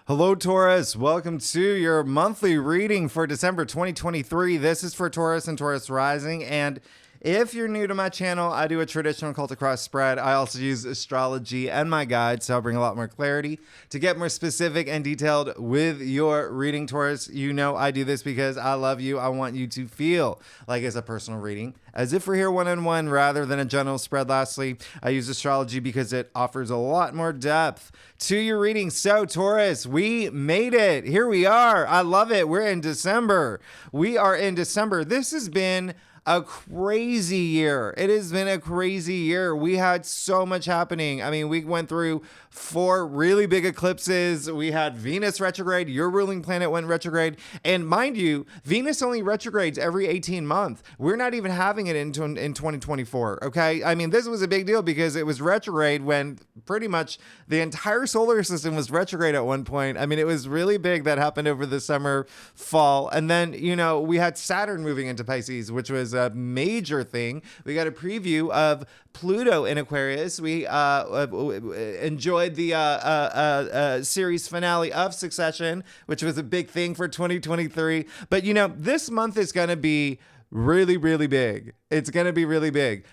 Hello, Taurus. Welcome to your monthly reading for December 2023. This is for Taurus and Taurus rising. And if you're new to my channel, I do a traditional cult across spread. I also use astrology and my guides to help bring a lot more clarity to get more specific and detailed with your reading, Taurus. You know I do this because I love you. I want you to feel like it's a personal reading, as if we're here one-on-one rather than a general spread. Lastly, I use astrology because it offers a lot more depth to your reading. So, Taurus, we made it. Here we are. I love it. We're in December. We are in December. This has been a crazy year. It has been a crazy year. We had so much happening. I mean, we went through 4 really big eclipses. We had Venus retrograde. Your ruling planet went retrograde. And mind you, Venus only retrogrades every 18 months. We're not even having it in 2024. Okay. I mean, this was a big deal because it was retrograde when pretty much the entire solar system was retrograde at one point. I mean, it was really big. That happened over the summer, fall. And then, you know, we had Saturn moving into Pisces, which was a major thing. We got a preview of Pluto in Aquarius. We enjoyed the series finale of Succession, which was a big thing for 2023. But, you know, this month is going to be really, really big. It's going to be really big.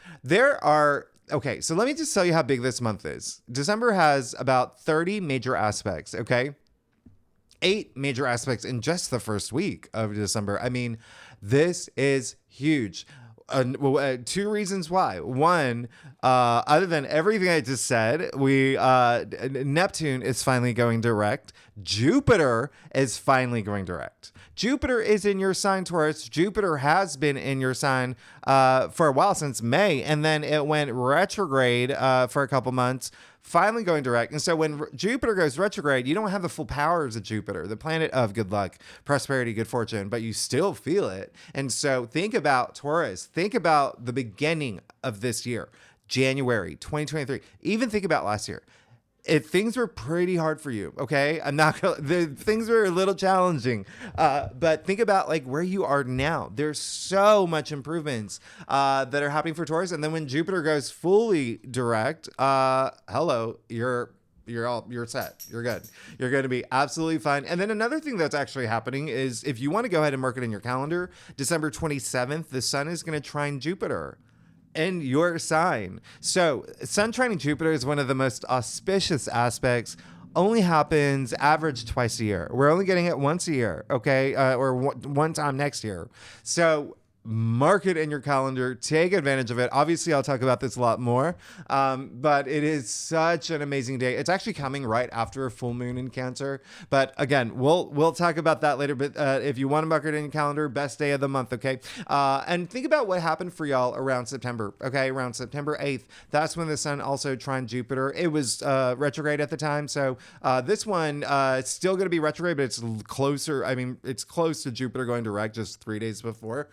Okay, so let me just tell you how big this month is. December has about 30 major aspects, okay? 8 major aspects in just the first week of December. I mean, this is huge. 2 reasons why. One, other than everything I just said, Neptune is finally going direct. Jupiter is finally going direct. Jupiter is in your sign, Taurus. Jupiter has been in your sign for a while, since May, and then it went retrograde for a couple months, finally going direct. And so when Jupiter goes retrograde, you don't have the full powers of Jupiter, the planet of good luck, prosperity, good fortune, but you still feel it. And so think about Taurus. Think about the beginning of this year, January 2023. Even think about last year. If things were pretty hard for you, okay? Things were a little challenging, but think about like where you are now. There's so much improvements that are happening for Taurus. And then when Jupiter goes fully direct, hello, you're set. You're good. You're going to be absolutely fine. And then another thing that's actually happening is, if you want to go ahead and mark it in your calendar, December 27th, the sun is going to trine Jupiter in your sign. So sun trining Jupiter is one of the most auspicious aspects. Only happens average twice a year. We're only getting it once a year, okay? Or one time next year. So mark it in your calendar. Take advantage of it. Obviously, I'll talk about this a lot more, but it is such an amazing day. It's actually coming right after a full moon in Cancer. But again, we'll talk about that later. But if you want to mark it in your calendar, best day of the month, okay? And think about what happened for y'all around September, okay? Around September 8th. That's when the sun also trined Jupiter. It was retrograde at the time. So this one it's still going to be retrograde, but it's closer. I mean, it's close to Jupiter going direct just 3 days before.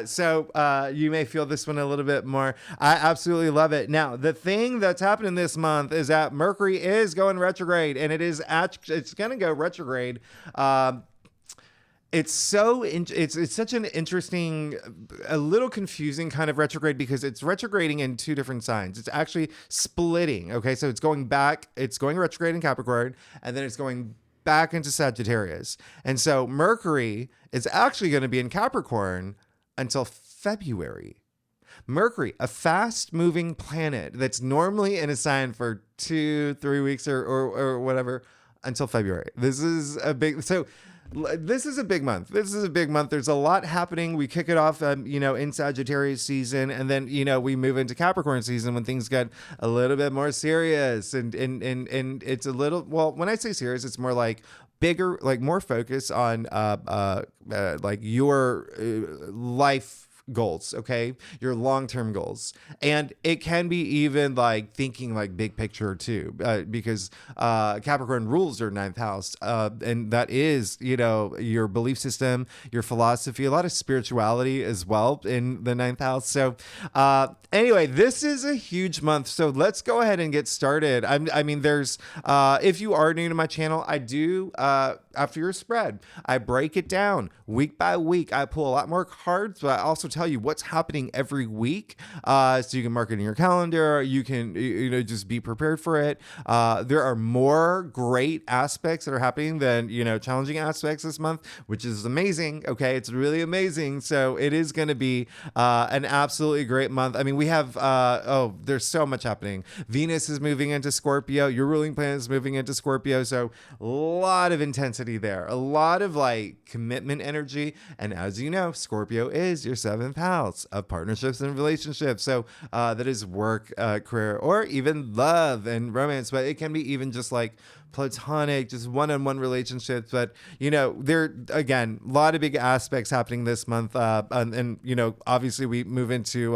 So you may feel this one a little bit more. I absolutely love it. Now, the thing that's happening this month is that Mercury is going retrograde, and it's going to go retrograde. It's such an interesting, a little confusing kind of retrograde, because it's retrograding in 2 different signs. It's actually splitting. Okay, so it's going retrograde in Capricorn, and then it's going back into Sagittarius. And so Mercury is actually going to be in Capricorn until February. Mercury, a fast-moving planet that's normally in a sign for 2-3 weeks or whatever, until February. This is a big month. This is a big month. There's a lot happening. We kick it off, in Sagittarius season, and then, we move into Capricorn season when things get a little bit more serious. And it's a little, well, when I say serious, it's more like bigger, like more focus on like your life goals, okay? Your long-term goals. And it can be even like thinking like big picture too, because Capricorn rules your 9th house. And that is, your belief system, your philosophy, a lot of spirituality as well in the 9th house. So anyway, this is a huge month. So let's go ahead and get started. I mean, there's, if you are new to my channel, I do, after your spread, I break it down week by week. I pull a lot more cards, but I also tell you what's happening every week, so you can mark it in your calendar. You can, just be prepared for it. There are more great aspects that are happening than, challenging aspects this month, which is amazing. Okay. It's really amazing. So it is going to be an absolutely great month. I mean, we have, there's so much happening. Venus is moving into Scorpio. Your ruling planet is moving into Scorpio. So a lot of intensity there, a lot of like commitment energy. And as you know, Scorpio is your 7th house of partnerships and relationships. So that is work, career, or even love and romance, but it can be even just like platonic, just one-on-one relationships. But, there, again, a lot of big aspects happening this month. And obviously we move into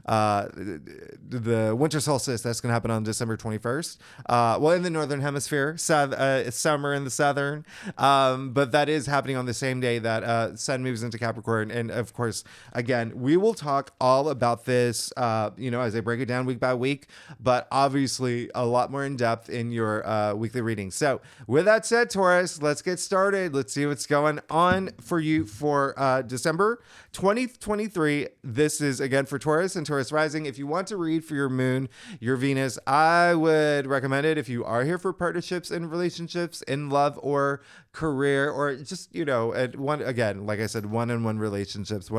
the winter solstice. That's going to happen on December 21st. In the Northern Hemisphere, summer in the Southern. But that is happening on the same day that Sun moves into Capricorn. And of course, again, we will talk all about this, as I break it down week by week, but obviously a lot more in depth in your weekly reading. So with that said, Taurus, let's get started. Let's see what's going on for you for December 2023. This is again for Taurus and Taurus rising. If you want to read for your moon, your Venus, I would recommend it if you are here for partnerships and relationships in love or career, or just, like I said, one-on-one relationships.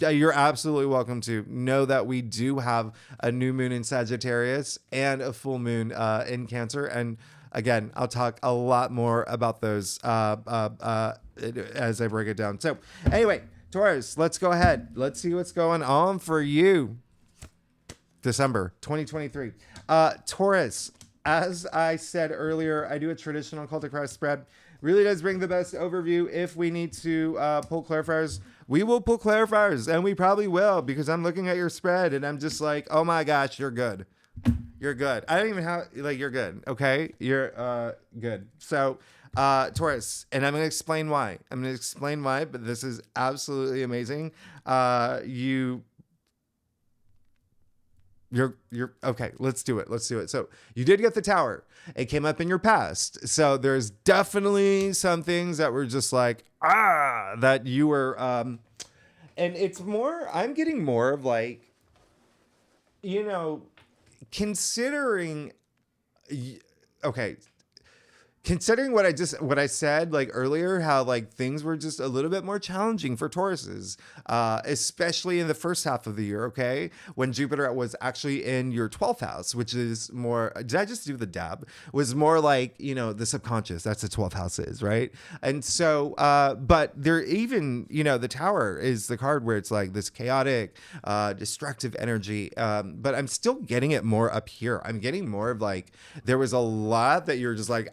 You're absolutely welcome to know that we do have a new moon in Sagittarius and a full moon in Cancer. And again, I'll talk a lot more about those as I break it down. So anyway, Taurus, let's go ahead. Let's see what's going on for you. December 2023. Taurus, as I said earlier, I do a traditional cultic cross spread. Really does bring the best overview. If we need to pull clarifiers, we will pull clarifiers, and we probably will, because I'm looking at your spread and I'm just like, oh my gosh, you're good. You're good. I don't even have, you're good. Okay. You're good. So Taurus, and I'm going to explain why. But this is absolutely amazing. You're okay. Let's do it. So you did get the Tower. It came up in your past. So there's definitely some things that were just like, that you were, and it's more, I'm getting more of like, considering, okay. Considering what I said like earlier, how like things were just a little bit more challenging for Tauruses, especially in the first half of the year. Okay, when Jupiter was actually in your 12th house, which is more. Did I just do the dab? Was more like the subconscious. That's the 12th house is, right? And so, but there even the Tower is the card where it's like this chaotic, destructive energy. But I'm still getting it more up here. I'm getting more of like there was a lot that you're just like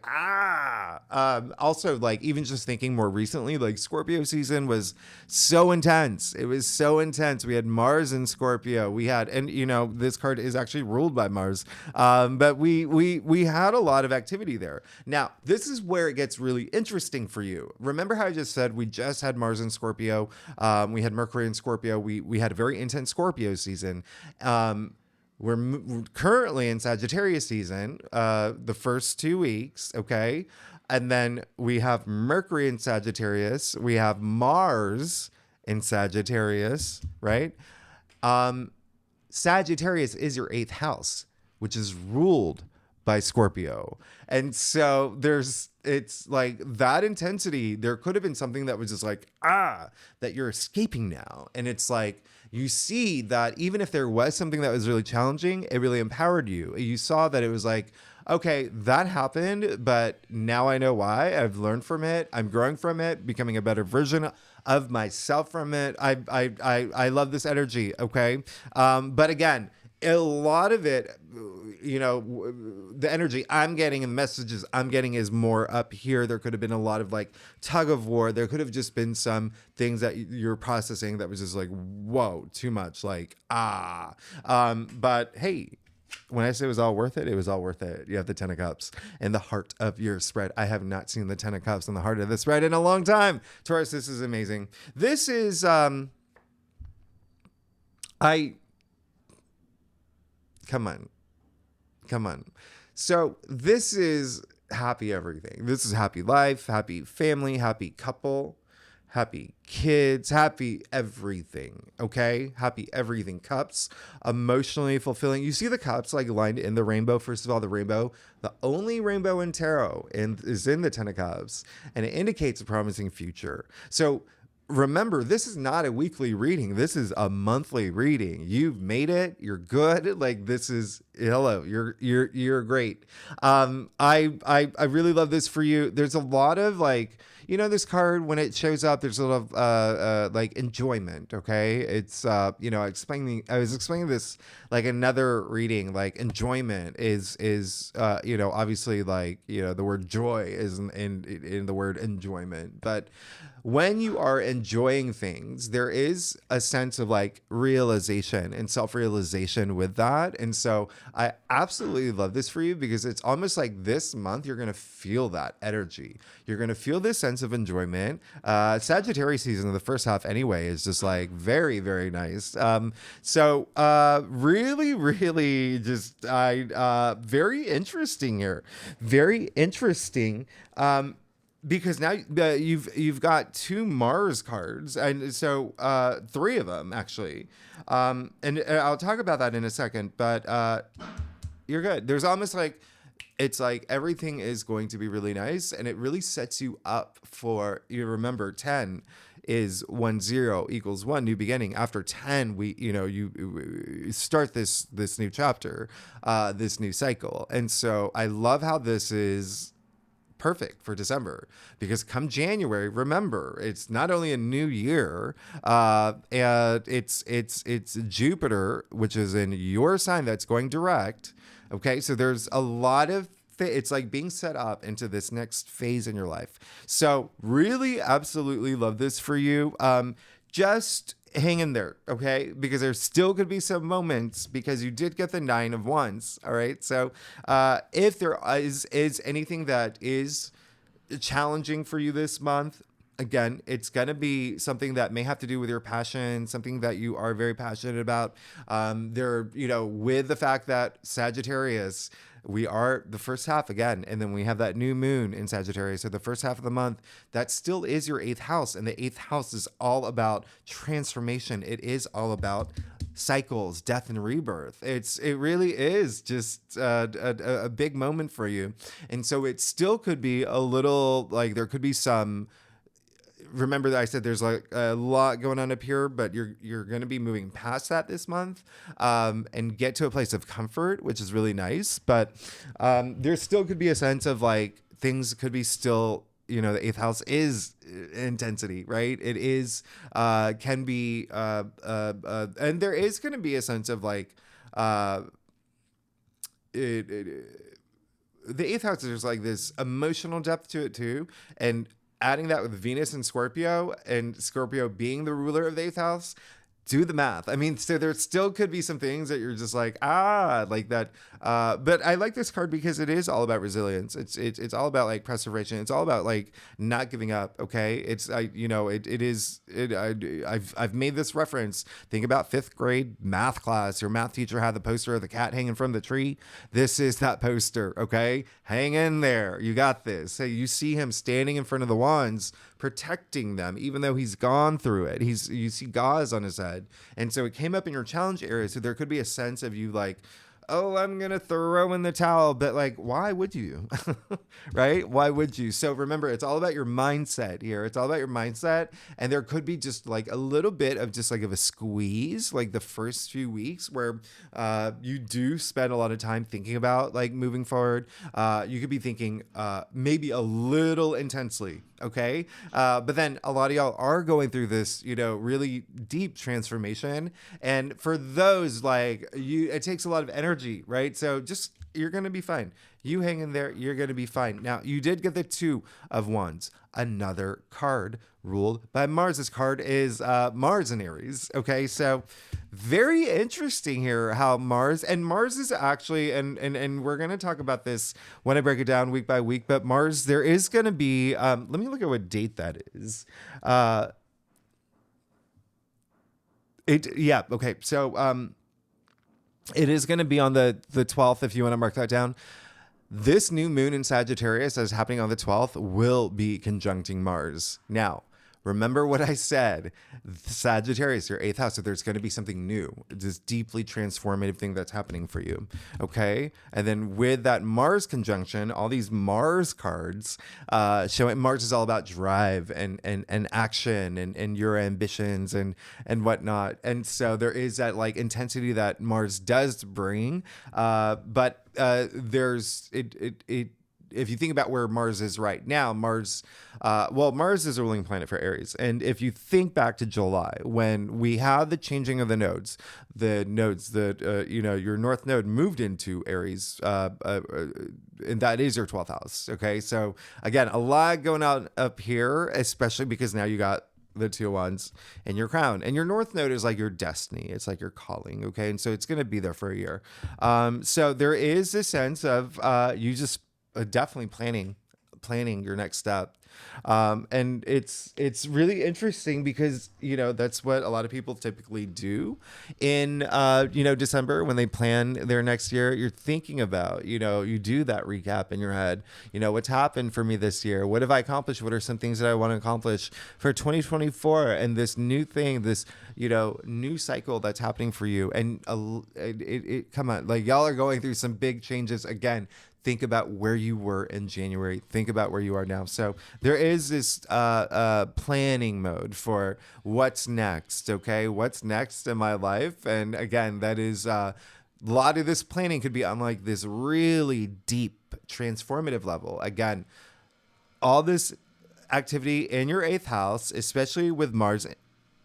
also, like, even just thinking more recently, like Scorpio season was so intense. It was so intense. We had Mars in Scorpio. We had, and this card is actually ruled by Mars. But we had a lot of activity there. Now, this is where it gets really interesting for you. Remember how I just said we just had Mars in Scorpio. We had Mercury in Scorpio. We had a very intense Scorpio season. We're currently in Sagittarius season, the first 2 weeks, okay? And then we have Mercury in Sagittarius. We have Mars in Sagittarius, right? Sagittarius is your 8th house, which is ruled by Scorpio. And so it's like that intensity. There could have been something that was just like, that you're escaping now. And it's like, you see that even if there was something that was really challenging, it really empowered you. You saw that it was like, okay, that happened, but now I know why. I've learned from it. I'm growing from it, becoming a better version of myself from it. I love this energy. Okay. But again, a lot of it, the energy I'm getting and the messages I'm getting is more up here. There could have been a lot of like tug of war. There could have just been some things that you're processing that was just like, whoa, too much. Like, but hey, when I say it was all worth it, it was all worth it. You have the 10 of Cups in the heart of your spread. I have not seen the 10 of Cups in the heart of the spread in a long time. Taurus, this is amazing. This is, Come on. So this is happy everything. This is happy life, happy family, happy couple, happy kids, happy everything, okay? Happy everything. Cups, emotionally fulfilling. You see the cups like lined in the rainbow. First of all, the rainbow, the only rainbow in tarot is in the Ten of Cups, and it indicates a promising future. So remember, this is not a weekly reading. This is a monthly reading. You've made it. You're good. Like, this is hello. You're great. I really love this for you. There's a lot of like, you know, this card when it shows up, there's a lot of like enjoyment. Okay, it's I was explaining this like another reading. Like enjoyment is obviously like the word joy is in the word enjoyment, but when you are enjoying things, there is a sense of like realization and self-realization with that. And so I absolutely love this for you because it's almost like this month, you're going to feel that energy. You're going to feel this sense of enjoyment. Sagittarius season, the first half anyway, is just like very, very nice. Really, really just, very interesting here. Very interesting. Because now you've got 2 Mars cards, and so 3 of them actually, and I'll talk about that in a second. But you're good. There's almost like it's like everything is going to be really nice, and it really sets you up for. You remember 10 is 10 equals 1 new beginning. After 10, you start this new chapter, this new cycle, and so I love how this is perfect for December, because come January, remember, it's not only a new year, and it's Jupiter, which is in your sign, that's going direct. Okay, so there's a lot of it's like being set up into this next phase in your life. So really, absolutely love this for you. Just hang in there, okay? Because there still could be some moments, because you did get the 9 of Wands, all right? So if there is anything that is challenging for you this month, again, it's going to be something that may have to do with your passion, something that you are very passionate about. With the fact that Sagittarius, we are the first half again, and then we have that new moon in Sagittarius. So the first half of the month, that still is your 8th house, and the 8th house is all about transformation. It is all about cycles, death and rebirth. It really is just a big moment for you. And so it still could be a little like there could be some. Remember that I said there's like a lot going on up here, but you're going to be moving past that this month, and get to a place of comfort, which is really nice. But there still could be a sense of like things could be still, the 8th house is intensity, right? It is, can be, and there is going to be a sense of like, the 8th house, there's like this emotional depth to it too. And adding that with Venus and Scorpio being the ruler of the 8th house, do the math. I mean, so there still could be some things that you're just like, like that. But I like this card because it is all about resilience. It's all about like preservation. It's all about like not giving up. Okay. I've made this reference. Think about 5th grade math class. Your math teacher had the poster of the cat hanging from the tree. This is that poster. Okay. Hang in there. You got this. Hey, you see him standing in front of the wands, protecting them, even though he's gone through it. You see gauze on his head. And so it came up in your challenge area. So there could be a sense of you like, oh, I'm going to throw in the towel. But like, why would you? Right? Why would you? So remember, it's all about your mindset here. It's all about your mindset. And there could be just like a little bit of just like of a squeeze, like the first few weeks where you do spend a lot of time thinking about like moving forward. You could be thinking maybe a little intensely. Okay. But then a lot of y'all are going through this, really deep transformation. And for those like it takes a lot of energy, right? So just, you're going to be fine. You hang in there. You're going to be fine. Now, you did get the 2 of Wands, another card ruled by Mars. This card is Mars in Aries. Okay. So very interesting here how Mars is actually, and we're going to talk about this when I break it down week by week, but Mars, there is going to be, let me look at what date that is. Okay. So, it is going to be on the 12th, if you want to mark that down. This new moon in Sagittarius that is happening on the 12th will be conjuncting Mars. Now, remember what I said. Sagittarius, your 8th house, so there's going to be something new, this deeply transformative thing that's happening for you. Okay. And then with that Mars conjunction, all these Mars cards showing Mars is all about drive and action and your ambitions and whatnot. And so there is that like intensity that Mars does bring. But there's it if you think about where Mars is right now, Mars is a ruling planet for Aries. And if you think back to July, when we had the changing of the nodes that, your North Node moved into Aries, and that is your 12th house. Okay. So again, a lot going on up here, especially because now you got the 2 of Wands and your crown, and your North Node is like your destiny. It's like your calling. Okay. And so it's going to be there for a year. So there is a sense of you just definitely planning your next step. And it's really interesting because, that's what a lot of people typically do in, December when they plan their next year. You're thinking about, you do that recap in your head, what's happened for me this year? What have I accomplished? What are some things that I want to accomplish for 2024 and this new thing, this, new cycle that's happening for you? And come on, like y'all are going through some big changes again. Think about where you were in January. Think about where you are now. So there is this planning mode for what's next, okay? What's next in my life? And again, that is a lot of this planning could be on like this really deep transformative level. Again, all this activity in your 8th house, especially with Mars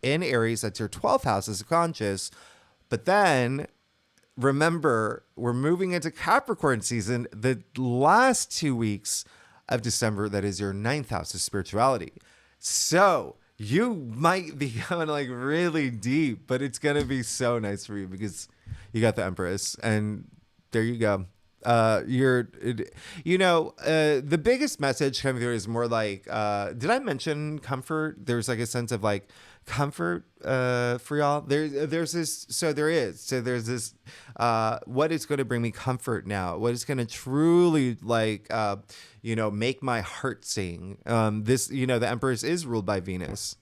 in Aries, that's your 12th house as a conscious. But then remember, we're moving into Capricorn season. The last 2 weeks of December, that is your 9th house of spirituality. So you might be going like really deep, but it's going to be so nice for you because you got the Empress, and there you go. The biggest message coming through is more like, did I mention comfort? There's like a sense of like comfort for y'all. There's this what is going to bring me comfort now? What is going to truly like make my heart sing? The Empress is ruled by Venus.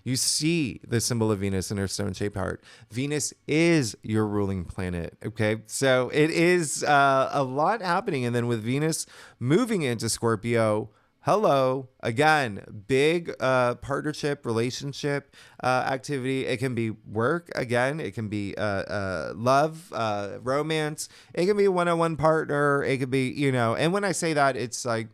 You see the symbol of Venus in her stone-shaped heart. Venus is your ruling planet, okay? So it is a lot happening. And then with Venus moving into Scorpio, hello, again, big partnership, relationship activity. It can be work, again. It can be love, romance. It can be a one-on-one partner. It could be, and when I say that, it's like,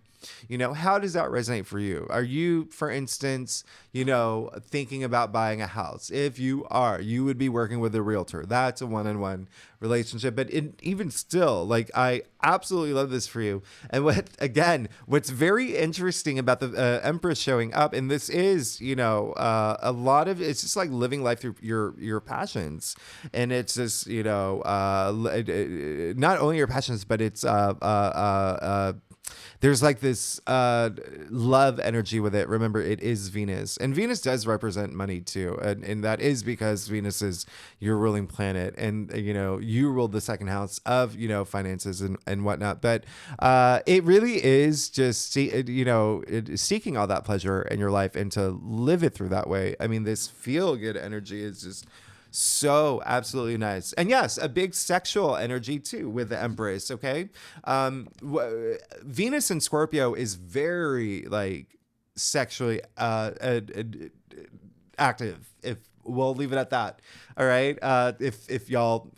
how does that resonate for you? Are you, for instance, thinking about buying a house? If you are, you would be working with a realtor. That's a one-on-one relationship. But even still, like, I absolutely love this for you. And what's very interesting about the Empress showing up, and this is, a lot of, it's just like living life through your passions. And it's just, not only your passions, but it's, there's like this love energy with it. Remember, it is Venus. And Venus does represent money too. And that is because Venus is your ruling planet. And, you ruled the 2nd house of, finances and whatnot. But it really is just, seeking all that pleasure in your life and to live it through that way. I mean, this feel-good energy is just so absolutely nice. And yes, a big sexual energy too with the Empress. Okay. Venus in Scorpio is very like sexually active, if we'll leave it at that. All right. If y'all,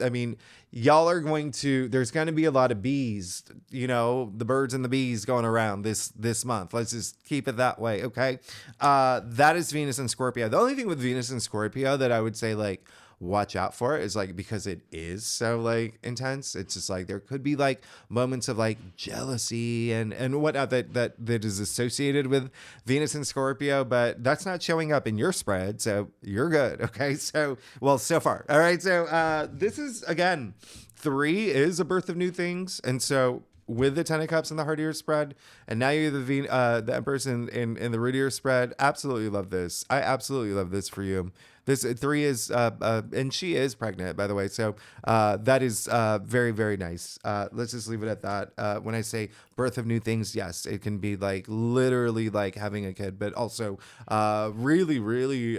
y'all are going to, there's going to be a lot of bees, the birds and the bees going around this month. Let's just keep it that way. Okay. That is Venus in Scorpio. The only thing with Venus in Scorpio that I would say like, watch out for it is like, because it is so like intense. It's just like, there could be like moments of like jealousy and whatnot that is associated with Venus and Scorpio, but that's not showing up in your spread. So you're good. Okay. So far. All right. So, this is again, 3 is a birth of new things. And so with the 10 of Cups and the heart of your spread, and now you're the Empress in the root of your spread. Absolutely love this. I absolutely love this for you. This 3 is, and she is pregnant, by the way. So that is very, very nice. Let's just leave it at that. When I say birth of new things, yes, it can be like literally like having a kid, but also really, really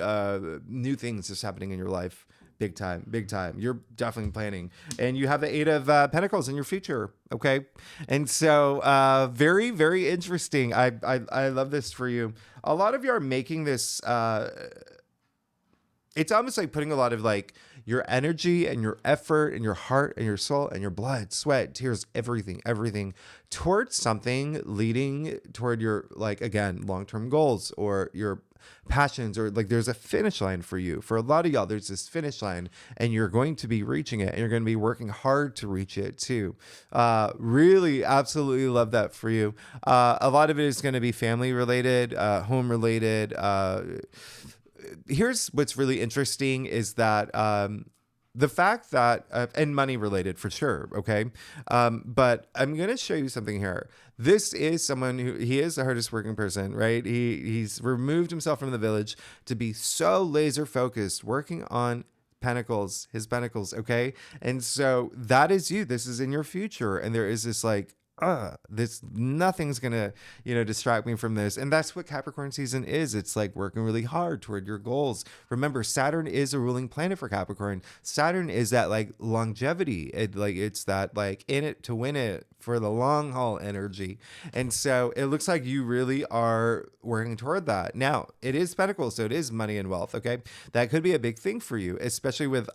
new things just happening in your life. Big time, big time. You're definitely planning. And you have the 8 of Pentacles in your future. Okay. And so very, very interesting. I love this for you. A lot of you are making this, it's almost like putting a lot of like your energy and your effort and your heart and your soul and your blood, sweat, tears, everything towards something leading toward your, like, again, long-term goals or your passions, or like there's a finish line for you. For a lot of y'all, there's this finish line and you're going to be reaching it and you're going to be working hard to reach it too. Really, absolutely love that for you. A lot of it is going to be family related, home related. Here's what's really interesting is that the fact that, and money related for sure, okay? But I'm going to show you something here. This is someone who, he is the hardest working person, right? He's removed himself from the village to be so laser focused, working on his pentacles, okay? And so that is you. This is in your future. And there is this like, nothing's gonna, distract me from this. And that's what Capricorn season is. It's like working really hard toward your goals. Remember, Saturn is a ruling planet for Capricorn. Saturn is that like longevity. It's that like in it to win it for the long haul energy. And so it looks like you really are working toward that. Now, it is Pentacles, so it is money and wealth, okay? That could be a big thing for you, especially with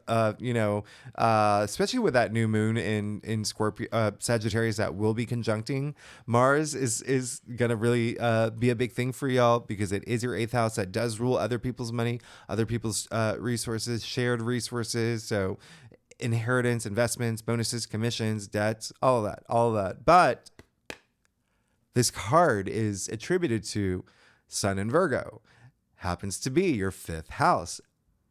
especially with that new moon in Scorpio, Sagittarius that will be conjuncting Mars is going to really be a big thing for y'all, because it is your 8th house that does rule other people's money, other people's resources, shared resources. So inheritance, investments, bonuses, commissions, debts, all of that. But this card is attributed to Sun in Virgo, happens to be your 5th house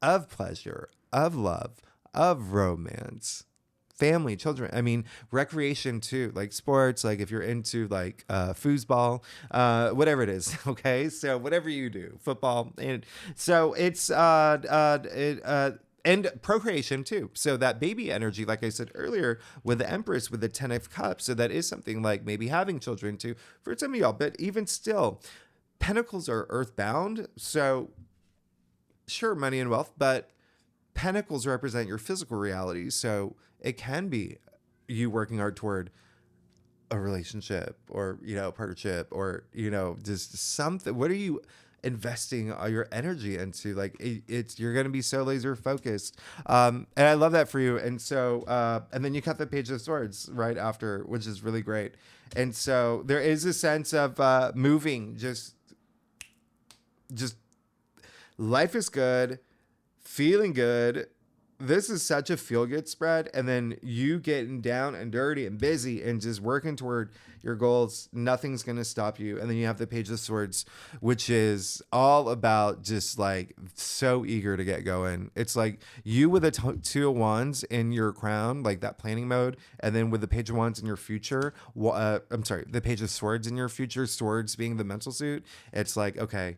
of pleasure, of love, of romance, family, children. I mean, recreation too, like sports, like if you're into like foosball, whatever it is. Okay. So whatever you do, football. And so it's, and procreation too. So that baby energy, like I said earlier, with the Empress, with the 10 of Cups. So that is something like maybe having children too for some of y'all. But even still, Pentacles are earthbound. So sure, money and wealth, but Pentacles represent your physical reality. So it can be you working hard toward a relationship or, a partnership or, just something. What are you investing all your energy into? Like you're going to be so laser focused. And I love that for you. And so, and then you cut the Page of Swords right after, which is really great. And so there is a sense of moving, just life is good, feeling good. This is such a feel-good spread. And then you getting down and dirty and busy and just working toward your goals. Nothing's going to stop you. And then you have the Page of Swords, which is all about just like so eager to get going. It's like you with the 2 of Wands in your crown, like that planning mode. And then with the Page of Wands in your future, the Page of Swords in your future, swords being the mental suit. It's like, okay,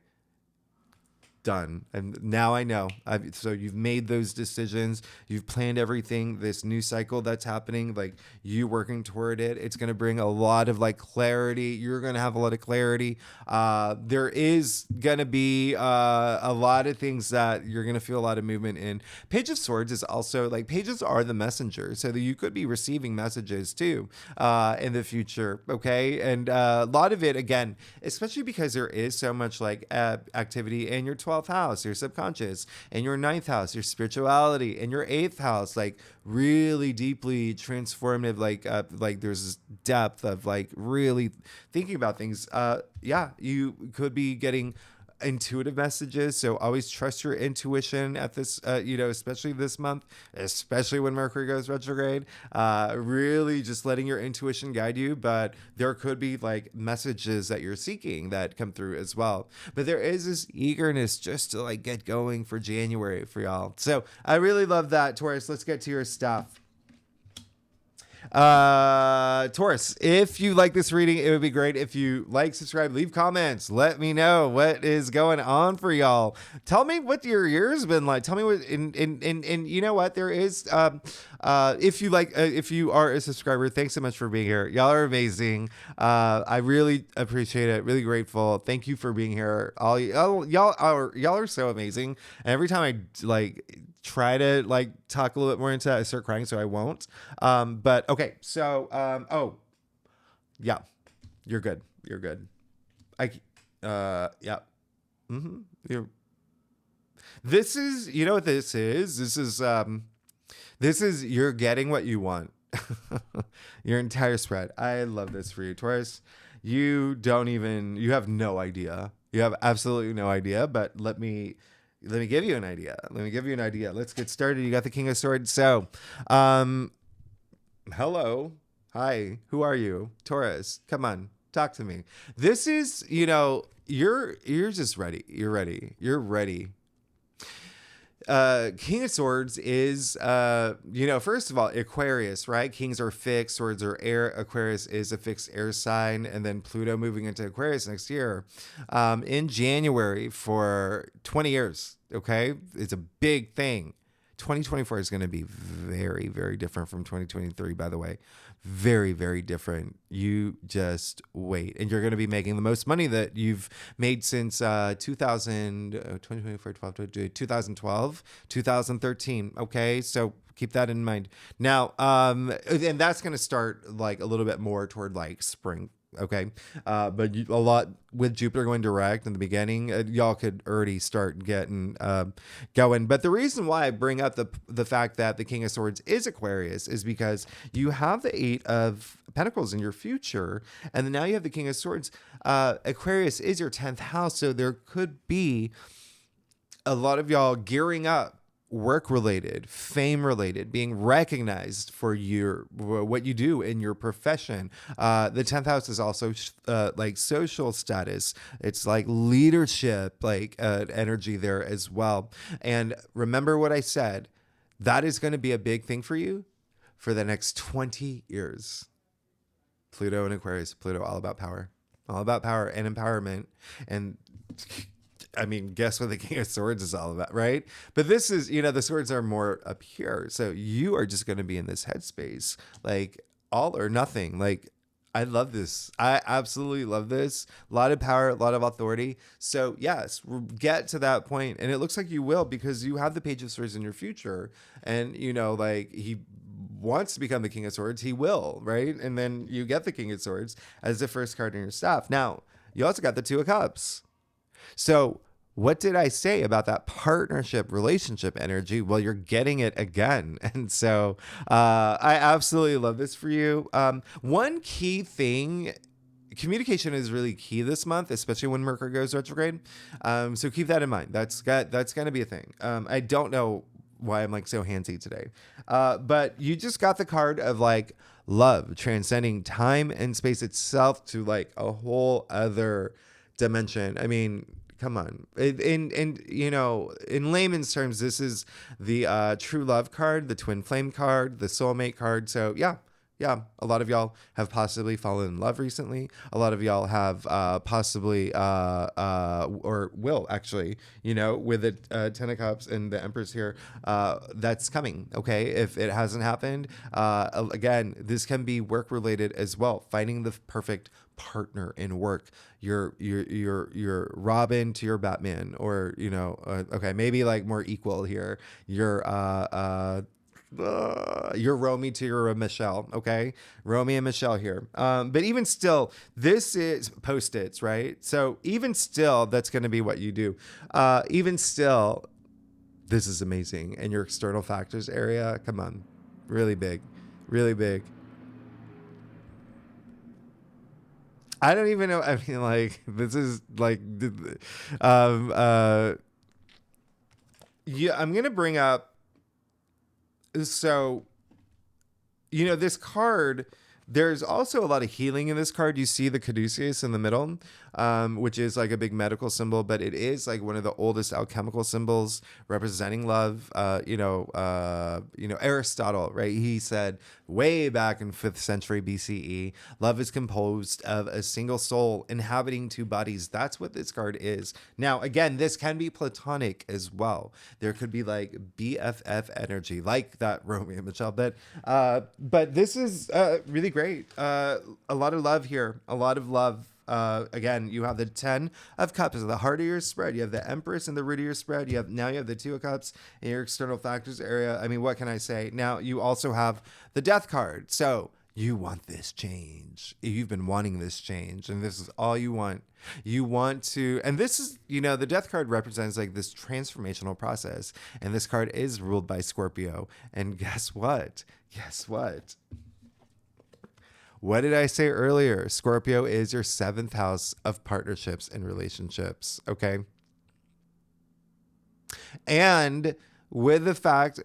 done. And now I know. So you've made those decisions. You've planned everything. This new cycle that's happening, like you working toward it, it's going to bring a lot of like clarity. You're going to have a lot of clarity. There is going to be a lot of things that you're going to feel a lot of movement in. Page of Swords is also like, pages are the messenger. So that you could be receiving messages too in the future. Okay. And a lot of it, again, especially because there is so much like activity in your 12th house, your subconscious, and your 9th house, your spirituality, and your 8th house, like really deeply transformative, like there's this depth of like really thinking about things. You could be getting intuitive messages. So always trust your intuition at this, especially this month, especially when Mercury goes retrograde, really just letting your intuition guide you. But there could be like messages that you're seeking that come through as well. But there is this eagerness just to like get going for January for y'all. So I really love that, Taurus. Let's get to your stuff. Taurus, if you like this reading, it would be great if you like, subscribe, leave comments. Let me know what is going on for y'all. Tell me what your year's been like. Tell me what, and you know what, there is, if you like, if you are a subscriber, thanks so much for being here. Y'all are amazing. I really appreciate it. Really grateful. Thank you for being here. Y'all are so amazing. And every time I like try to like talk a little bit more into that, I start crying, so I won't. But okay, so oh yeah, you're good. You're good. Yeah. You're. This is, you know what this is? This is you're getting what you want. Your entire spread. I love this for you, Taurus. You have no idea. You have absolutely no idea, but let me give you an idea. Let's get started. You got the King of Swords. So, hello. Hi. Who are you? Taurus. Come on. Talk to me. This is, you're just ready. You're ready. King of Swords is, first of all, Aquarius, right? Kings are fixed, swords are air. Aquarius is a fixed air sign. And then Pluto moving into Aquarius next year, in January for 20 years. Okay. It's a big thing. 2024 is going to be very, very different from 2023, by the way. Very, very different. You just wait. And you're going to be making the most money that you've made since 2012, 2013. Okay. So keep that in mind. Now, and that's going to start like a little bit more toward like spring. Okay. But a lot with Jupiter going direct in the beginning, y'all could already start getting going. But the reason why I bring up the fact that the King of Swords is Aquarius is because you have the Eight of Pentacles in your future, and then now you have the King of Swords. Aquarius is your 10th house, so there could be a lot of y'all gearing up, work related, fame related, being recognized for what you do in your profession. The 10th house is also like social status. It's like leadership, like energy there as well. And remember what I said, that is going to be a big thing for you for the next 20 years. Pluto and Aquarius. Pluto, all about power and empowerment. And I mean, guess what the King of Swords is all about, right? But this is, the swords are more up here. So you are just going to be in this headspace, like all or nothing. Like, I love this. I absolutely love this. A lot of power, a lot of authority. So yes, get to that point. And it looks like you will, because you have the Page of Swords in your future. And, like he wants to become the King of Swords, he will, right? And then you get the King of Swords as the first card in your staff. Now, you also got the Two of Cups. So what did I say about that partnership relationship energy? Well, you're getting it again. And so I absolutely love this for you. One key thing, communication is really key this month, especially when Mercury goes retrograde. So keep that in mind. That's going to be a thing. I don't know why I'm like so handsy today. But you just got the card of like love transcending time and space itself to like a whole other dimension. I mean, come on. In layman's terms, this is the true love card, the twin flame card, the soulmate card. So yeah. A lot of y'all have possibly fallen in love recently. A lot of y'all have possibly or will actually, with the 10 of Cups and the Empress here, that's coming. Okay. If it hasn't happened, again, this can be work related as well. Finding the perfect partner in work. You're Robin to your Batman, or okay, maybe like more equal here. You're Romy to your Michelle. Okay, Romy and Michelle here. But even still, this is post-its, right? So even still, that's going to be what you do. Even still, this is amazing. And your external factors area, come on, really big. I don't even know. I mean, like, this is like, yeah, I'm going to bring up, so, this card There's also a lot of healing in this card. You see the caduceus in the middle, which is like a big medical symbol, but it is like one of the oldest alchemical symbols representing love. Aristotle, right? He said way back in 5th century BCE, love is composed of a single soul inhabiting two bodies. That's what this card is. Now, again, this can be platonic as well. There could be like BFF energy, like that Romeo and Michelle, but this is really great. A lot of love here. A lot of love. Again, you have the 10 of Cups, the heart of your spread. You have the Empress in the root of your spread. You have the 2 of Cups in your external factors area. I mean, what can I say? Now, you also have the Death card. So you want this change. You've been wanting this change, and this is all you want. You want to, and this is, the Death card represents like this transformational process. And this card is ruled by Scorpio. And guess what? What did I say earlier? Scorpio is your 7th house of partnerships and relationships. Okay. And with the fact,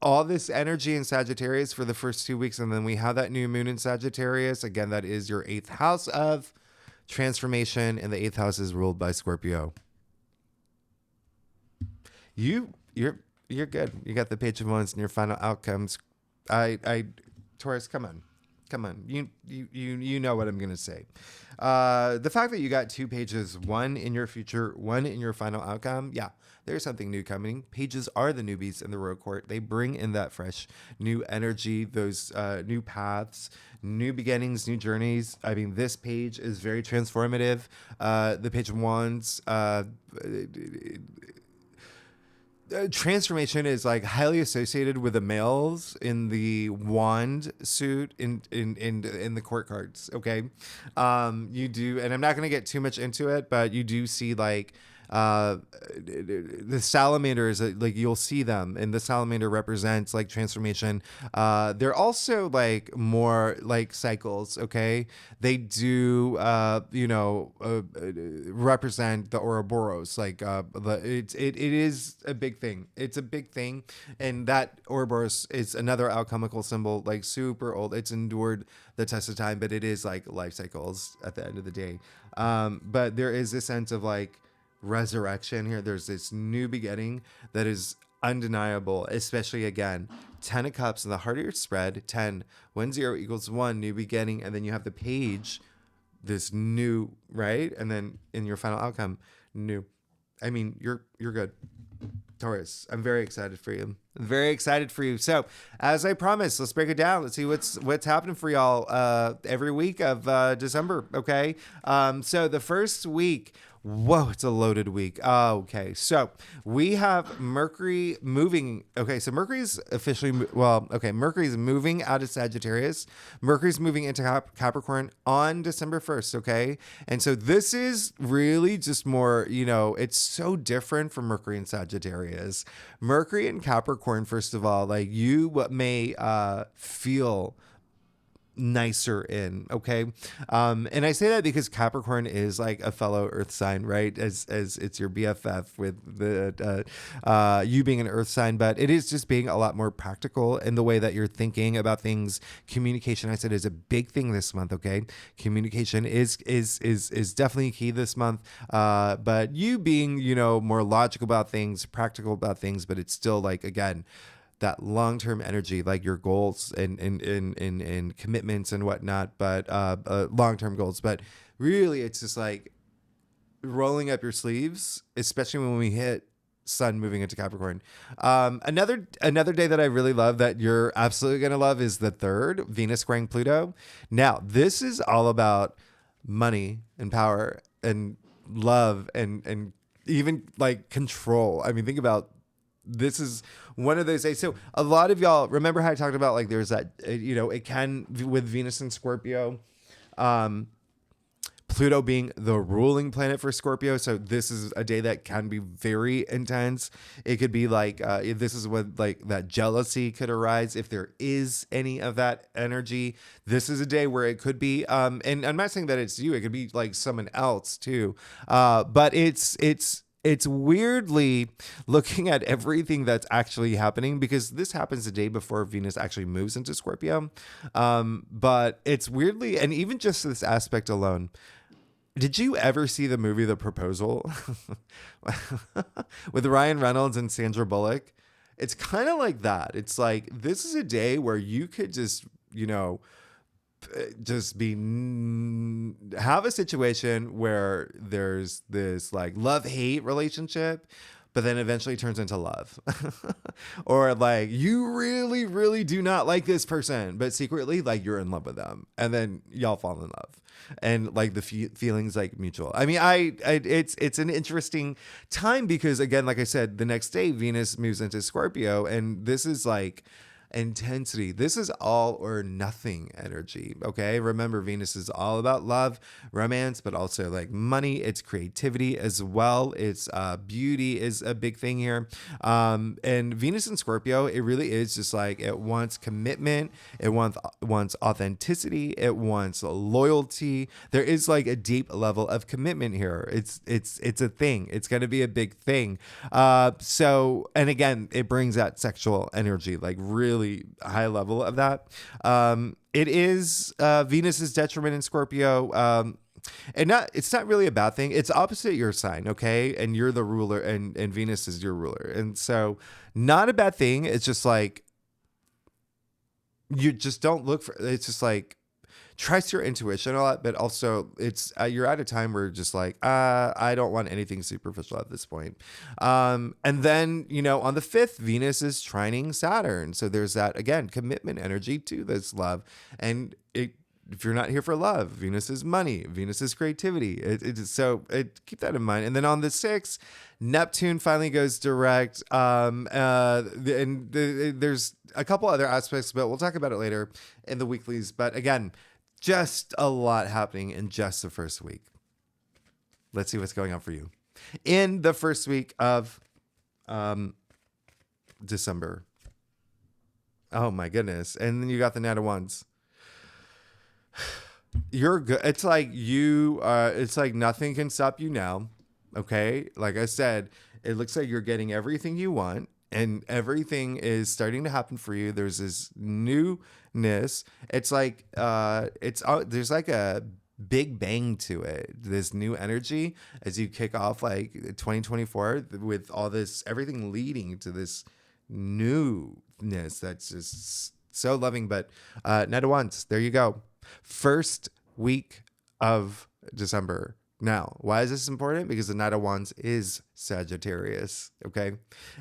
all this energy in Sagittarius for the first 2 weeks, and then we have that new moon in Sagittarius. Again, that is your 8th house of transformation, and the 8th house is ruled by Scorpio. You're good. You got the Page of Wands and your final outcomes. Taurus, come on. You know what I'm going to say. The fact that you got 2 pages, one in your future, one in your final outcome. Yeah, there's something new coming. Pages are the newbies in the road court. They bring in that fresh new energy, those new paths, new beginnings, new journeys. I mean, this page is very transformative. The Page of Wands, transformation is like highly associated with the males in the wand suit in the court cards. Okay. You do, and I'm not going to get too much into it, but you do see like the salamanders, like you'll see them, and the salamander represents like transformation. They're also like more like cycles. Okay. They do, represent the Ouroboros. Like, it is a big thing. It's a big thing. And that Ouroboros is another alchemical symbol, like super old. It's endured the test of time, but it is like life cycles at the end of the day. But there is this sense of like resurrection here. There's this new beginning that is undeniable, especially again, 10 of Cups in the heart of your spread. 10, 1, 0 equals 1, new beginning. And then you have the Page, this new, right? And then in your final outcome, new. I mean, you're good, Taurus. I'm very excited for you. Very excited for you. So, as I promised, let's break it down. Let's see what's happening for y'all every week of December. Okay. So the first week. Whoa, it's a loaded week. Okay, so we have Mercury moving. Okay, so Mercury's officially, Mercury's moving out of Sagittarius. Mercury's moving into Capricorn on December 1st, okay? And so this is really just more, it's so different from Mercury and Sagittarius. Mercury and Capricorn, first of all, like you may feel nicer in, okay? And I say that because Capricorn is like a fellow earth sign, right? As it's your BFF with the you being an earth sign, but it is just being a lot more practical in the way that you're thinking about things. Communication, I said, is a big thing this month, okay? Communication is definitely key this month. But you being, more logical about things, practical about things, but it's still like, again, that long-term energy, like your goals and commitments and whatnot, but long-term goals. But really, it's just like rolling up your sleeves, especially when we hit Sun moving into Capricorn. Another day that I really love that you're absolutely going to love is the 3rd, Venus squaring Pluto. Now, this is all about money and power and love and even like control. I mean, think about, this is one of those days. So a lot of y'all remember how I talked about like there's that, it can, with Venus and Scorpio, Pluto being the ruling planet for Scorpio. So this is a day that can be very intense. It could be like, this is what like that jealousy could arise. If there is any of that energy, this is a day where it could be, and I'm not saying that it's you, it could be like someone else too. But it's it's weirdly looking at everything that's actually happening, because this happens the day before Venus actually moves into Scorpio. But it's weirdly, and even just this aspect alone. Did you ever see the movie The Proposal with Ryan Reynolds and Sandra Bullock? It's kind of like that. It's like, this is a day where you could just, just have a situation where there's this like love-hate relationship, but then eventually turns into love. Or like, you really, really do not like this person, but secretly like you're in love with them, and then y'all fall in love. And like the feelings like mutual. I mean, it's an interesting time, because again, like I said, the next day Venus moves into Scorpio, and this is like intensity. This is all or nothing energy. Okay. Remember, Venus is all about love, romance, but also like money. It's creativity as well. It's beauty is a big thing here. And Venus in Scorpio, it really is just like, it wants commitment. It wants authenticity. It wants loyalty. There is like a deep level of commitment here. It's a thing. It's going to be a big thing. So, and again, it brings that sexual energy, like really high level of that. It is Venus's detriment in Scorpio. And it's not really a bad thing. It's opposite your sign, okay? And you're the ruler, and Venus is your ruler. And so not a bad thing. It's just like, you just don't look for, it's just like, trust your intuition a lot, but also it's you're at a time where you're just like, I don't want anything superficial at this point. And then, on the 5th, Venus is trining Saturn. So there's that, again, commitment energy to this love. And if you're not here for love, Venus is money, Venus is creativity. Keep that in mind. And then on the 6th, Neptune finally goes direct. There's a couple other aspects, but we'll talk about it later in the weeklies. But again, just a lot happening in just the first week. Let's see what's going on for you in the first week of December. Oh my goodness. And then you got the Knight of Wands. You're good. It's like it's like nothing can stop you now. Okay. Like I said, it looks like you're getting everything you want, and everything is starting to happen for you. There's this newness. It's like, there's like a big bang to it. This new energy as you kick off like 2024 with all this, everything leading to this newness that's just so loving. But Knight of Wands, there you go. First week of December. Now, why is this important? Because the Knight of Wands is Sagittarius, okay?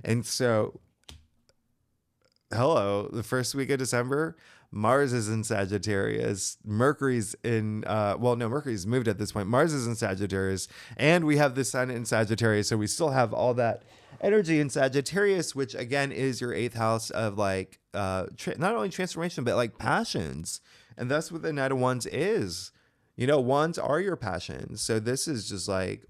And so, the first week of December, Mars is in Sagittarius. Mercury's in, Mercury's moved at this point. Mars is in Sagittarius, and we have the Sun in Sagittarius, so we still have all that energy in Sagittarius, which again is your 8th house of like, not only transformation, but like passions. And that's what the Knight of Wands is. Wands are your passions. So this is just like,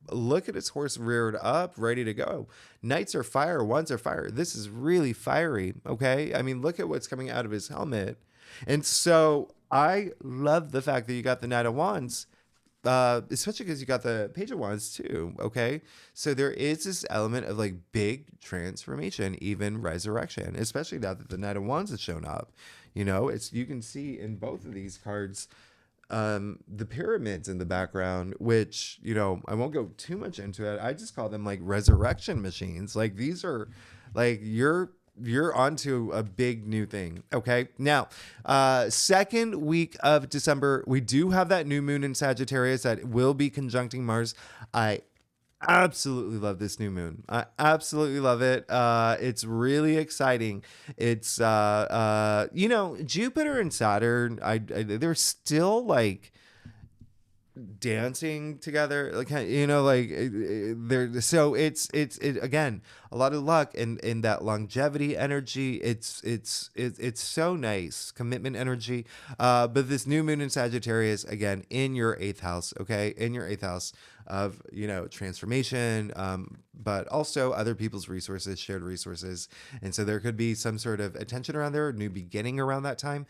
look at his horse reared up, ready to go. Knights are fire, wands are fire. This is really fiery, okay? I mean, look at what's coming out of his helmet. And so I love the fact that you got the Knight of Wands, especially because you got the Page of Wands too, okay? So there is this element of like big transformation, even resurrection, especially now that the Knight of Wands has shown up. You can see in both of these cards the pyramids in the background, which, I won't go too much into it. I just call them like resurrection machines. Like these are like, you're onto a big new thing. Okay. Now, second week of December, we do have that new moon in Sagittarius that will be conjuncting Mars. I absolutely love this new moon. I absolutely love it. It's really exciting. It's, Jupiter and Saturn, they're still like dancing together, like, they're, so it's again, a lot of luck in that longevity energy. It's so nice, commitment energy. But this new moon in Sagittarius, again, in your 8th house, okay, in your 8th house of, transformation, but also other people's resources, shared resources. And so there could be some sort of attention around there, new beginning around that time.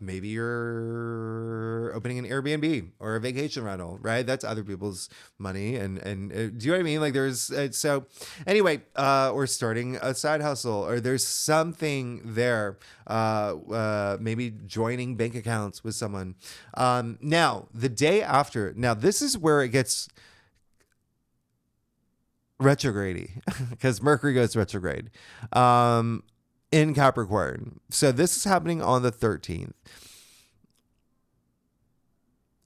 Maybe you're opening an Airbnb or a vacation rental, right? That's other people's money. And do you know what I mean? Like so anyway, or starting a side hustle, or there's something there, maybe joining bank accounts with someone. Now the day after, now this is where it gets retrograde because Mercury goes retrograde in Capricorn. So this is happening on the 13th.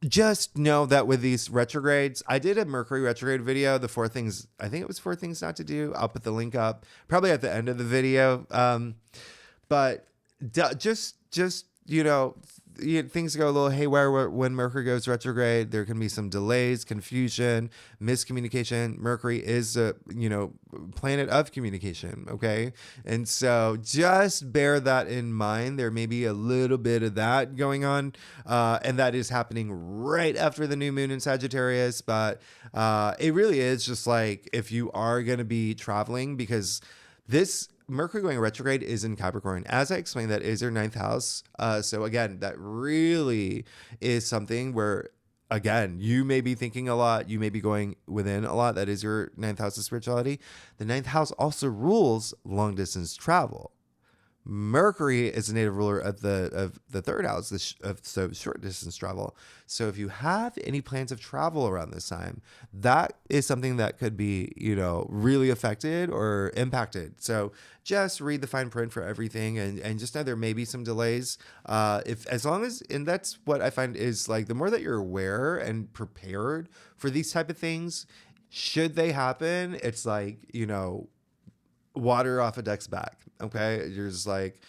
Just know that with these retrogrades, I did a Mercury retrograde video, the 4 things, I think it was 4 things not to do. I'll put the link up probably at the end of the video. But just, things go a little haywire when Mercury goes retrograde. There can be some delays, confusion, miscommunication. Mercury is a, planet of communication. Okay. And so just bear that in mind. There may be a little bit of that going on. And that is happening right after the new moon in Sagittarius. But it really is just like, if you are going to be traveling, because this Mercury going retrograde is in Capricorn. As I explained, that is your 9th house. So again, that really is something where, again, you may be thinking a lot. You may be going within a lot. That is your 9th house of spirituality. The 9th house also rules long distance travel. Mercury is a native ruler of the 3rd house, so short distance travel. So if you have any plans of travel around this time, that is something that could be, really affected or impacted. So just read the fine print for everything, and just know there may be some delays. And that's what I find is, like, the more that you're aware and prepared for these type of things, should they happen, it's like, water off a duck's back. Okay, you're just like,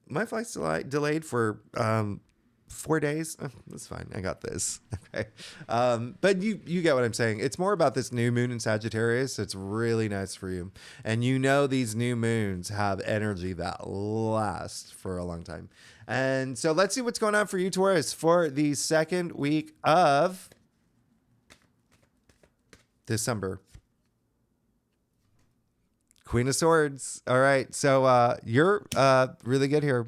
my flight's delayed for 4 days. Oh, that's fine, I got this. Okay, but you get what I'm saying. It's more about this new moon in Sagittarius. It's really nice for you, and these new moons have energy that lasts for a long time. And so let's see what's going on for you, Taurus, for the second week of December. Queen of Swords. All right. So you're really good here.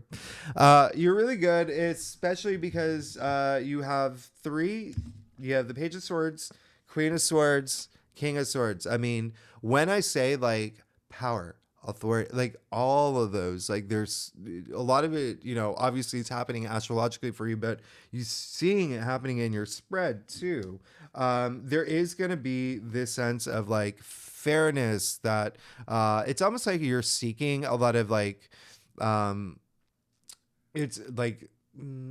You're really good, especially because you have the Page of Swords, Queen of Swords, King of Swords. I mean, when I say like power, authority, like all of those, like there's a lot of it, obviously it's happening astrologically for you, but you're seeing it happening in your spread too. There is going to be this sense of like fairness that it's almost like you're seeking a lot of like it's like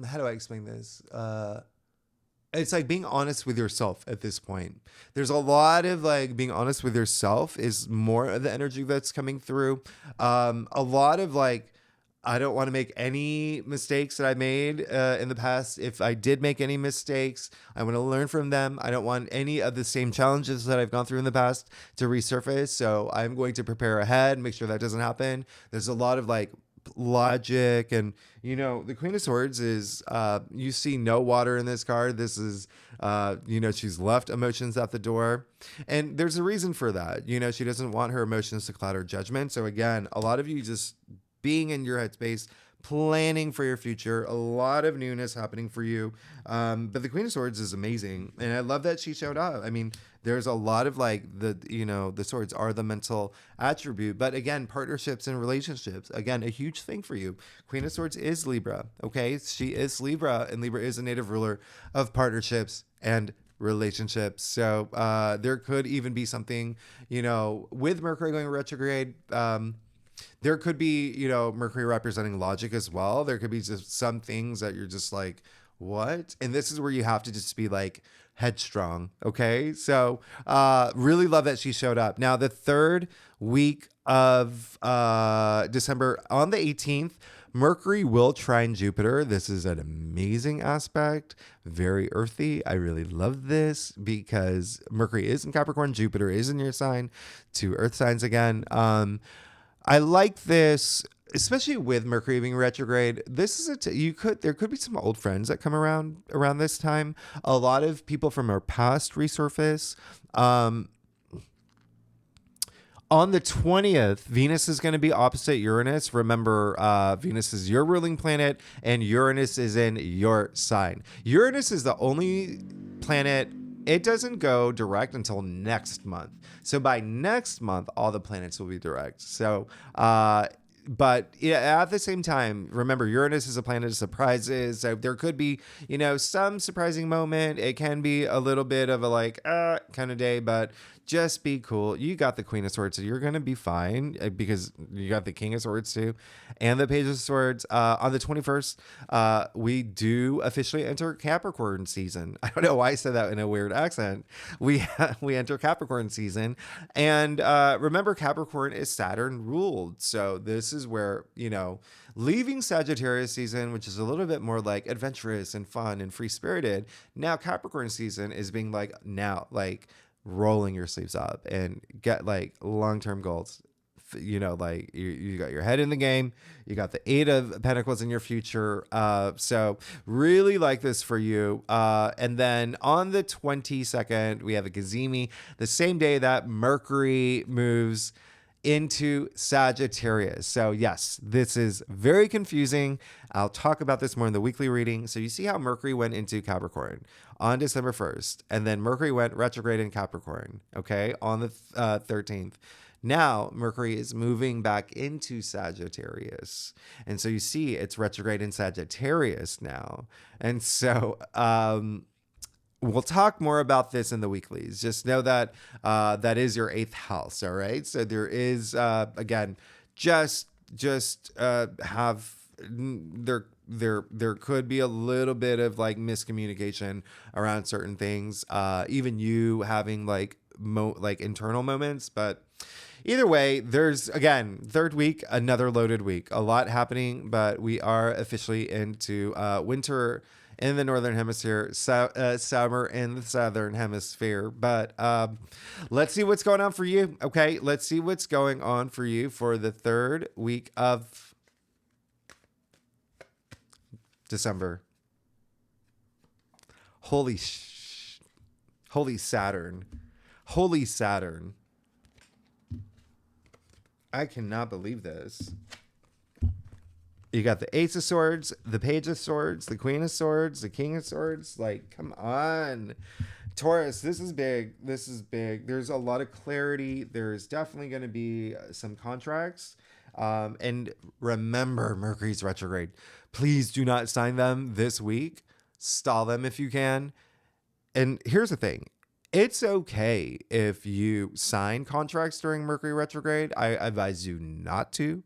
how do I explain this? It's like being honest with yourself at this point. There's a lot of like being honest with yourself is more of the energy that's coming through. A lot of like, I don't want to make any mistakes that I made in the past. If I did make any mistakes, I want to learn from them. I don't want any of the same challenges that I've gone through in the past to resurface. So I'm going to prepare ahead, make sure that doesn't happen. There's a lot of like logic, and the Queen of Swords is you see no water in this card. This is she's left emotions at the door, and there's a reason for that. She doesn't want her emotions to cloud her judgment. So again, a lot of you just being in your headspace, planning for your future, a lot of newness happening for you. But the Queen of Swords is amazing, and I love that she showed up. I mean, there's a lot of like the swords are the mental attribute, but again, partnerships and relationships, again, a huge thing for you. Queen of Swords is Libra. Okay. She is Libra, and Libra is a native ruler of partnerships and relationships. So, there could even be something, with Mercury going retrograde, there could be, Mercury representing logic as well. There could be just some things that you're just like, what? And this is where you have to just be like headstrong. Okay. So really love that she showed up. Now, the third week of December, on the 18th, Mercury will trine Jupiter. This is an amazing aspect, very earthy. I really love this because Mercury is in Capricorn, Jupiter is in your sign, two earth signs again. I like this, especially with Mercury being retrograde. This is there could be some old friends that come around this time. A lot of people from our past resurface. On the 20th, Venus is going to be opposite Uranus. Remember, Venus is your ruling planet and Uranus is in your sign. Uranus is the only planet, it doesn't go direct until next month. So by next month, all the planets will be direct. So, but yeah, at the same time, remember, Uranus is a planet of surprises. So there could be, some surprising moment. It can be a little bit of a kind of day, but just be cool. You got the Queen of Swords, so you're going to be fine because you got the King of Swords too and the Page of Swords. On the 21st, we do officially enter Capricorn season. I don't know why I said that in a weird accent. We enter Capricorn season. And remember, Capricorn is Saturn ruled. So this is where, leaving Sagittarius season, which is a little bit more like adventurous and fun and free-spirited. Now Capricorn season is being rolling your sleeves up and get long-term goals. You got your head in the game. You got the 8 of Pentacles in your future. So really like this for you. And then on the 22nd, we have a Gazimi, the same day that Mercury moves into Sagittarius. So yes, this is very confusing. I'll talk about this more in the weekly reading. So you see how Mercury went into Capricorn on December 1st, and then Mercury went retrograde in Capricorn, okay, on the 13th. Now Mercury is moving back into Sagittarius. And so you see it's retrograde in Sagittarius now. And so we'll talk more about this in the weeklies. Just know that that is your 8th house. All right. So there is, again, there could be a little bit of miscommunication around certain things. Even you having internal moments, but either way, there's, again, third week, another loaded week, a lot happening, but we are officially into winter in the northern hemisphere, summer in the southern hemisphere. But let's see what's going on for you. Okay, let's see what's going on for you for the third week of December. Holy Saturn. Holy Saturn. I cannot believe this. You got the Ace of Swords, the Page of Swords, the Queen of Swords, the King of Swords. Come on. Taurus, this is big. This is big. There's a lot of clarity. There's definitely going to be some contracts. And remember, Mercury's retrograde. Please do not sign them this week. Stall them if you can. And here's the thing. It's okay if you sign contracts during Mercury retrograde. I advise you not to.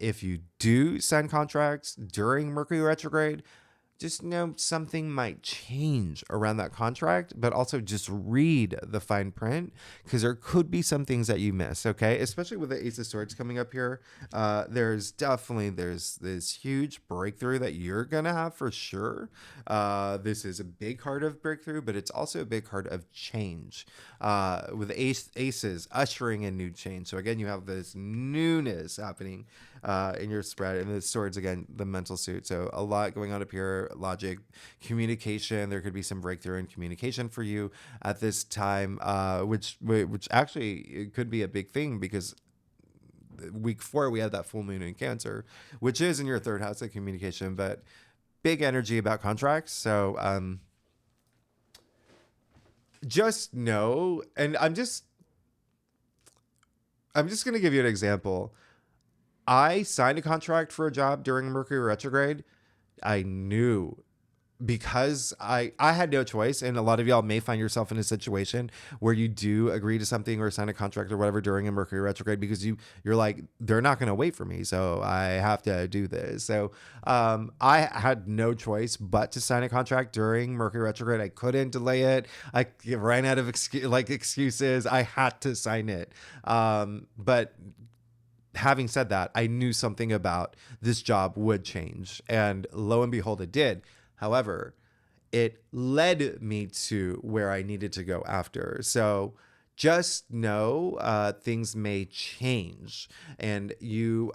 If you do sign contracts during Mercury retrograde, just know something might change around that contract, but also just read the fine print because there could be some things that you miss, okay? Especially with the Ace of Swords coming up here. There's this huge breakthrough that you're going to have for sure. This is a big card of breakthrough, but it's also a big card of change. With aces ushering in new change. So again, you have this newness happening in your spread, and the swords, again, the mental suit. So a lot going on up here. Logic, communication. There could be some breakthrough in communication for you at this time, which actually it could be a big thing because week 4 we have that full moon in Cancer, which is in your 3rd house of communication, but big energy about contracts. So just know, and I'm just going to give you an example. I signed a contract for a job during Mercury retrograde. I knew because I had no choice, and a lot of y'all may find yourself in a situation where you do agree to something or sign a contract or whatever during a Mercury retrograde because you're like, they're not going to wait for me, so I have to do this. So I had no choice but to sign a contract during Mercury retrograde. I couldn't delay it. I ran out of excuses. I had to sign it. But having said that, I knew something about this job would change, and lo and behold, it did. However, it led me to where I needed to go after. So just know things may change. And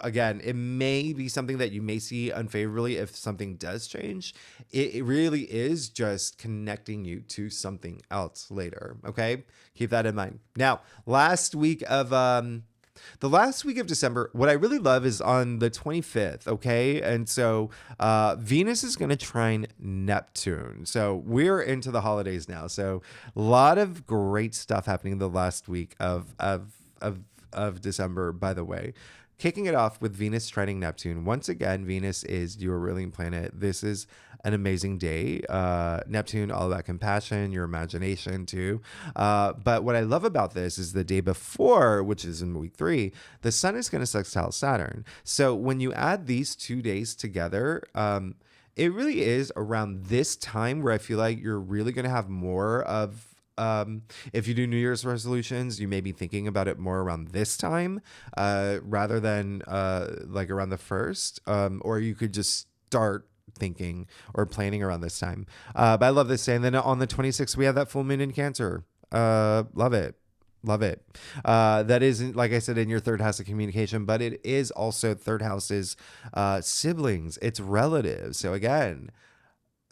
again, it may be something that you may see unfavorably if something does change. It really is just connecting you to something else later. Okay? Keep that in mind. Now, the last week of December, what I really love is on the 25th, okay? And so Venus is going to trine Neptune. So we're into the holidays now. So a lot of great stuff happening the last week of December, by the way. Kicking it off with Venus trining Neptune. Once again, Venus is your ruling planet. This is an amazing day. Neptune, all about compassion, your imagination too. But what I love about this is the day before, which is in week 3, the sun is going to sextile Saturn. So when you add these 2 days together, it really is around this time where I feel like you're really going to have more of if you do New Year's resolutions, you may be thinking about it more around this time rather than like around the 1st, or you could just start thinking or planning around this time. But I love this day. And then on the 26th, we have that full moon in Cancer. Love it. Love it. That isn't, like I said, in your 3rd house of communication, but it is also 3rd house's siblings. It's relatives. So again,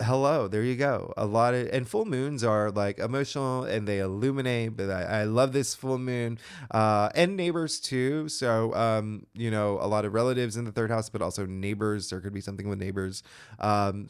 hello, there you go. And full moons are like emotional and they illuminate, but I love this full moon, and neighbors too. So, a lot of relatives in the 3rd house, but also neighbors. There could be something with neighbors.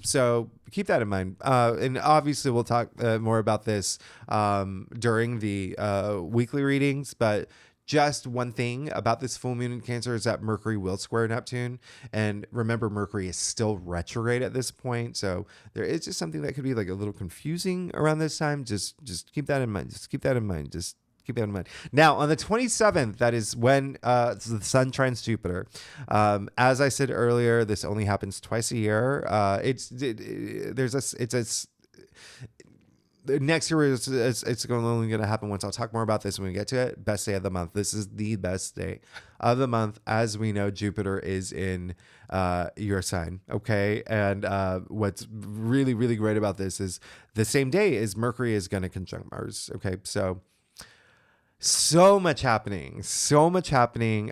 So keep that in mind. And obviously we'll talk more about this, during the, weekly readings, but just one thing about this full moon in Cancer is that Mercury will square Neptune. And remember, Mercury is still retrograde at this point. So there is just something that could be like a little confusing around this time. Just keep that in mind. Just keep that in mind. Now, on the 27th, that is when the sun trines Jupiter. As I said earlier, this only happens twice a year. Next year it's only going to happen once. I'll talk more about this when we get to it. Best day of the month. This is the best day of the month. As we know, Jupiter is in your sign. Okay. And what's really, really great about this is the same day is Mercury is going to conjunct Mars. Okay. So much happening.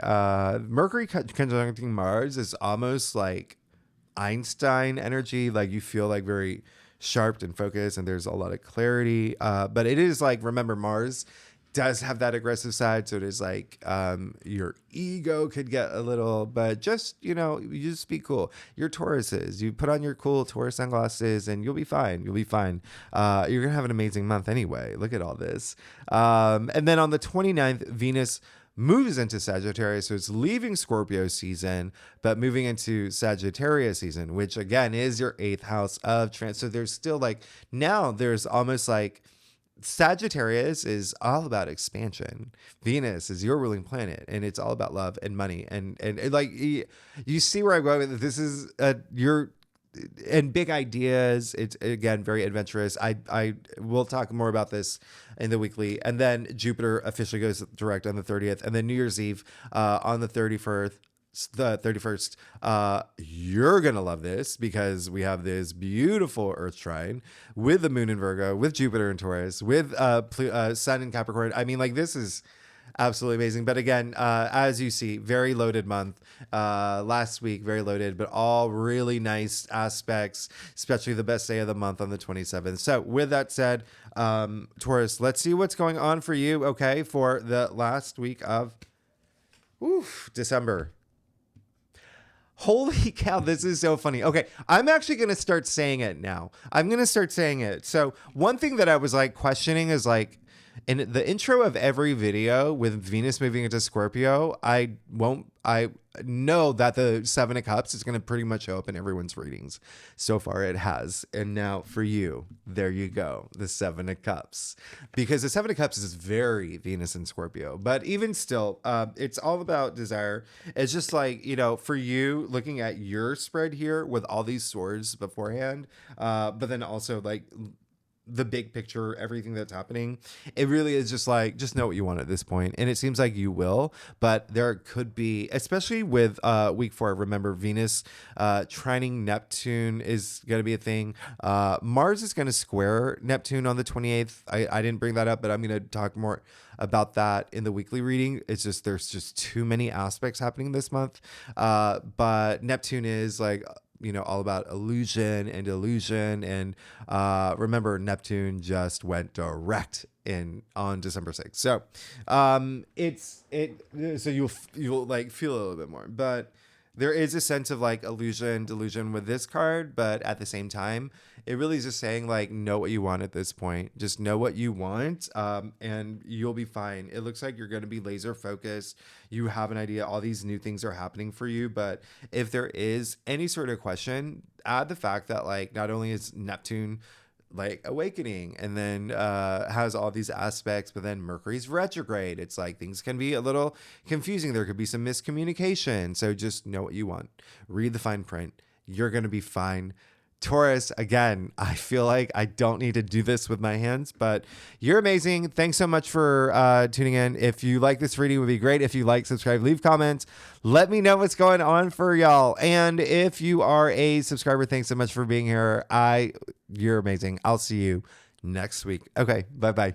Mercury conjuncting Mars is almost like Einstein energy. Like you feel like very sharp and focused, and there's a lot of clarity. But it is like, remember, Mars does have that aggressive side. So it is like your ego could get a little, but just, you just be cool. You're Tauruses. You put on your cool Taurus sunglasses and you'll be fine. You're going to have an amazing month anyway. Look at all this. And then on the 29th, Venus moves into Sagittarius. So it's leaving Scorpio season, but moving into Sagittarius season, which again is your 8th house of trans. So there's still now there's almost like Sagittarius is all about expansion. Venus is your ruling planet, and it's all about love and money. And like, you see where I'm going with this. Is and big ideas. It's again very adventurous. I will talk more about this in the weekly. And then Jupiter officially goes direct on the 30th, and then New Year's Eve on the 31st. You're gonna love this because we have this beautiful Earth trine with the Moon in Virgo, with Jupiter in Taurus, with Sun in Capricorn. I mean, like, this is absolutely amazing. But again, as you see, very loaded month. Last week, very loaded, but all really nice aspects, especially the best day of the month on the 27th. So with that said, Taurus, let's see what's going on for you, okay, for the last week of December. Holy cow, this is so funny. Okay, I'm actually going to start saying it now. I'm going to start saying it. So one thing that I was like questioning is like, in the intro of every video with Venus moving into Scorpio, I know that the Seven of Cups is going to pretty much show up in everyone's readings. So far it has. And now for you, there you go, the Seven of Cups. Because the Seven of Cups is very Venus and Scorpio. But even still, it's all about desire. It's just like, you know, for you, looking at your spread here with all these swords beforehand, but then also like the big picture, everything that's happening, it really is just like, just know what you want at this point. And it seems like you will, but there could be, especially with week 4, remember Venus trining Neptune is going to be a thing. Mars is going to square Neptune on the 28th. I didn't bring that up, but I'm going to talk more about that in the weekly reading. It's just, there's just too many aspects happening this month. But Neptune is like, you know, all about illusion and delusion. And remember, Neptune just went direct on December 6th. So so you'll like feel a little bit more, but there is a sense of like illusion, delusion with this card. But at the same time, it really is just saying like, know what you want at this point. Just know what you want, and you'll be fine. It looks like you're going to be laser focused. You have an idea. All these new things are happening for you. But if there is any sort of question, add the fact that like, not only is Neptune like awakening and then has all these aspects, but then Mercury's retrograde. It's like things can be a little confusing. There could be some miscommunication. So just know what you want. Read the fine print. You're going to be fine. Taurus, again, I feel like I don't need to do this with my hands, but you're amazing. Thanks so much for tuning in. If you like this reading, it would be great if you like, subscribe, leave comments. Let me know what's going on for y'all. And if you are a subscriber, thanks so much for being here. You're amazing. I'll see you next week. Okay, bye-bye.